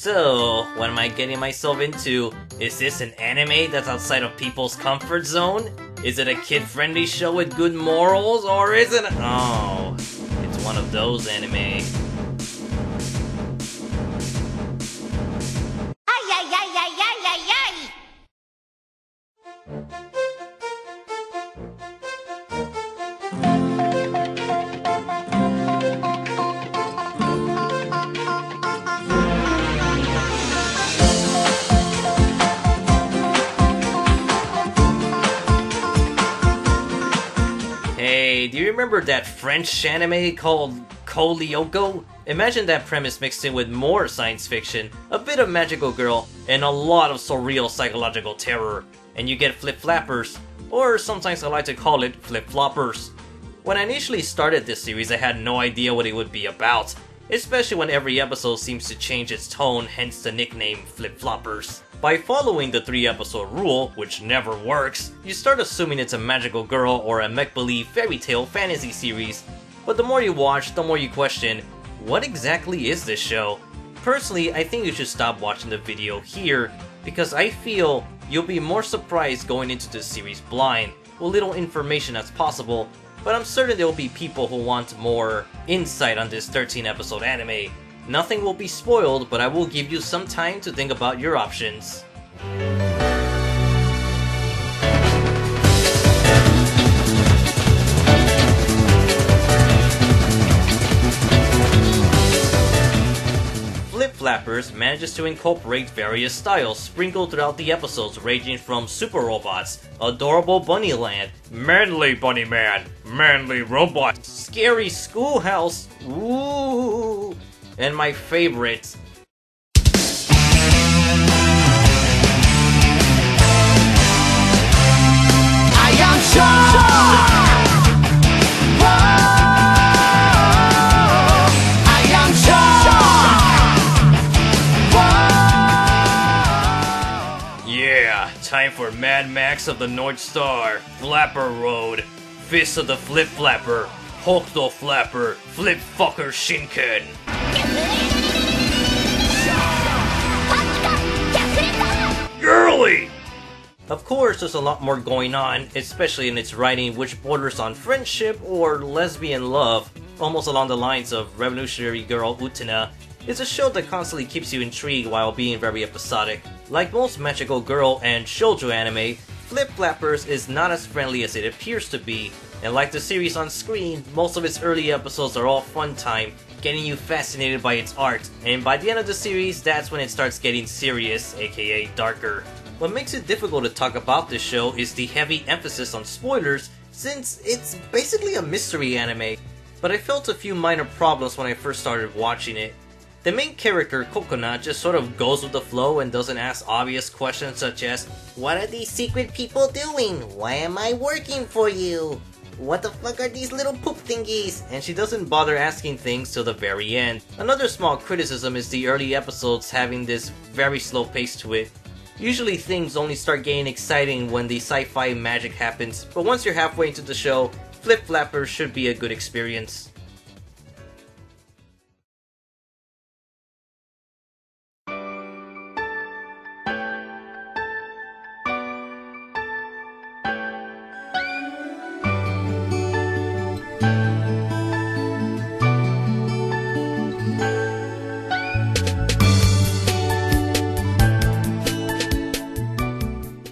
So, what am I getting myself into? Is this an anime that's outside of people's comfort zone? Is it a kid-friendly show with good morals, or is it oh, it's one of those anime. Ay, ay, ay, ay, ay, ay, ay! Hey, do you remember that French anime called Ko Lyoko? Imagine that premise mixed in with more science fiction, a bit of magical girl, and a lot of surreal psychological terror. And you get flip-flappers, or sometimes I like to call it flip-floppers. When I initially started this series, I had no idea what it would be about, especially when every episode seems to change its tone, hence the nickname flip-floppers. By following the 3-episode rule, which never works, you start assuming it's a magical girl or a make-believe fairy tale fantasy series. But the more you watch, the more you question, what exactly is this show? Personally, I think you should stop watching the video here, because I feel you'll be more surprised going into this series blind, with little information as possible, but I'm certain there will be people who want more insight on this 13-episode anime. Nothing will be spoiled, but I will give you some time to think about your options. Flip-Flappers manages to incorporate various styles sprinkled throughout the episodes, ranging from super robots, adorable bunny land, manly bunny man, manly robot, scary schoolhouse, ooh, and my favorite, I am sure! yeah, time for Mad Max of the North Star, Flapper Road, Fist of the Flip Flapper, Hulk the Flapper, Flip Fucker Shinken. Girly! Of course, there's a lot more going on, especially in its writing, which borders on friendship or lesbian love, almost along the lines of Revolutionary Girl Utena. It's a show that constantly keeps you intrigued while being very episodic. Like most magical girl and shoujo anime, Flip Flappers is not as friendly as it appears to be, and like the series on screen, most of its early episodes are all fun time, getting you fascinated by its art, and by the end of the series, that's when it starts getting serious, aka darker. What makes it difficult to talk about this show is the heavy emphasis on spoilers, since it's basically a mystery anime. But I felt a few minor problems when I first started watching it. The main character, Coconut, just sort of goes with the flow and doesn't ask obvious questions such as, "What are these secret people doing? Why am I working for you? What the fuck are these little poop thingies?" And she doesn't bother asking things till the very end. Another small criticism is the early episodes having this very slow pace to it. Usually things only start getting exciting when the sci-fi magic happens, but once you're halfway into the show, Flip Flappers should be a good experience.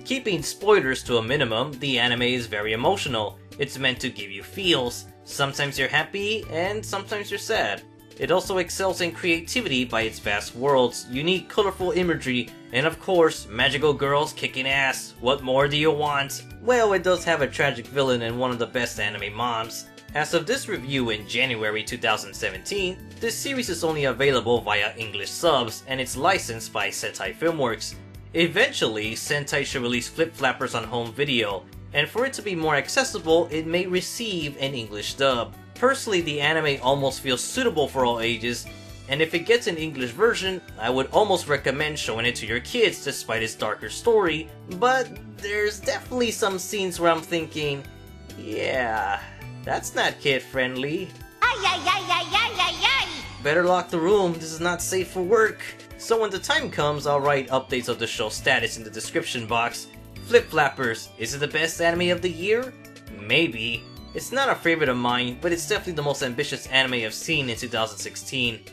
Keeping spoilers to a minimum, the anime is very emotional. It's meant to give you feels. Sometimes you're happy, and sometimes you're sad. It also excels in creativity by its vast worlds, unique colorful imagery, and of course, magical girls kicking ass. What more do you want? Well, it does have a tragic villain and one of the best anime moms. As of this review in January 2017, this series is only available via English subs, and it's licensed by Sentai Filmworks. Eventually, Sentai should release Flip Flappers on home video, and for it to be more accessible, it may receive an English dub. Personally, the anime almost feels suitable for all ages, and if it gets an English version, I would almost recommend showing it to your kids despite its darker story, but there's definitely some scenes where I'm thinking, yeah, that's not kid-friendly. Ay, ay, ay, ay, ay, ay, ay! Better lock the room, this is not safe for work. So when the time comes, I'll write updates of the show's status in the description box. Flip Flappers, is it the best anime of the year? Maybe. It's not a favorite of mine, but it's definitely the most ambitious anime I've seen in 2016.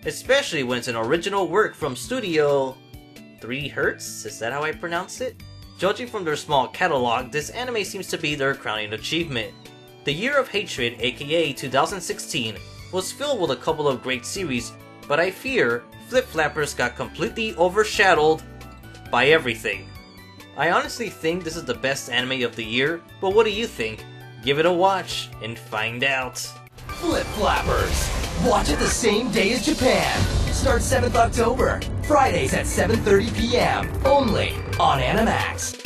Especially when it's an original work from Studio 3 Hertz? Is that how I pronounce it? Judging from their small catalog, this anime seems to be their crowning achievement. The Year of Hatred, aka 2016, was filled with a couple of great series, but I fear Flip Flappers got completely overshadowed by everything. I honestly think this is the best anime of the year, but what do you think? Give it a watch and find out. Flip Flappers! Watch it the same day as Japan! Start 7th October, Fridays at 7:30 p.m. only on Animax.